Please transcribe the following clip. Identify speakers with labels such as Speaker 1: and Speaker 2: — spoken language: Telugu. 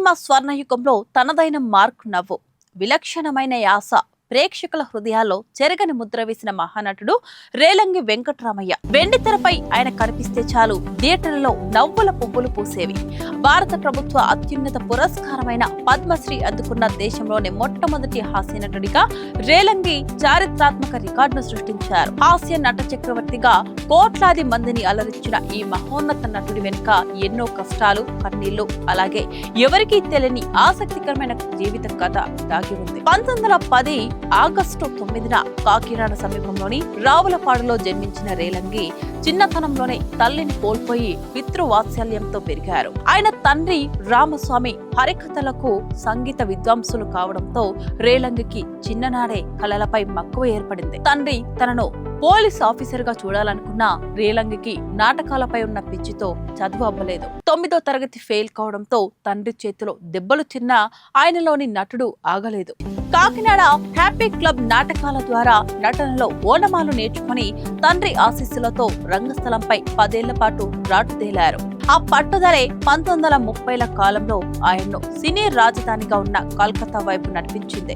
Speaker 1: సినిమా స్వర్ణయుగంలో తనదైన మార్క్ నవ్వు, విలక్షణమైన యాస ప్రేక్షకుల హృదయాల్లో చెరగని ముద్ర వేసిన మహానటుడు రేలంగి వెంకట్రామయ్య. వెండితెరపై ఆయన కనిపిస్తే చాలు థియేటర్లలో నవ్వుల పువ్వులు పూసేవి. భారత ప్రభుత్వ అత్యున్నత పురస్కారమైన పద్మశ్రీ అందుకున్న దేశంలోని మొట్టమొదటి హాస్య నటుడిగా రేలంగి చారిత్రాత్మక రికార్డును సృష్టించారు. హాస్య నట చక్రవర్తిగా కోట్లాది మందిని అలరించిన ఈ మహోన్నత నటుడి వెనుక ఎన్నో కష్టాలు, కన్నీళ్లు, అలాగే ఎవరికీ తెలియని ఆసక్తికరమైన జీవిత కథ దాగి ఉంది. 1910 ఆగస్టు 9న కాకినాడ సమీపంలోని రావులపాడులో జన్మించిన రేలంగి చిన్నతనంలోనే తల్లిని కోల్పోయి పితృవాత్సల్యంతో పెరిగారు. ఆయన తండ్రి రామస్వామి హరికథలకు సంగీత విద్వాంసులు కావడంతో రేలంగికి చిన్ననాడే కళలపై మక్కువ ఏర్పడింది. తండ్రి తనను పోలీస్ ఆఫీసర్ గా చూడాలనుకున్న రేలంగికి నాటకాలపై ఉన్న పిచ్చితో చదువు అవ్వలేదు. 9వ తరగతి ఫెయిల్ కావడంతో తండ్రి చేతిలో దెబ్బలు తిన్నా ఆయనలోని నటుడు ఆగలేదు. కాకినాడ హ్యాపీ క్లబ్ నాటకాల ద్వారా నటనలో ఓనమాలు నేర్చుకుని తండ్రి ఆశీస్సులతో రంగస్థలంపై 10 ఏళ్ల పాటు రాటుదేలారు. ఆ పట్టుదలే 1930ల కాలంలో ఆయన్ను సినీ రాజధానిగా ఉన్న కలకత్తా వైపు నడిపించింది.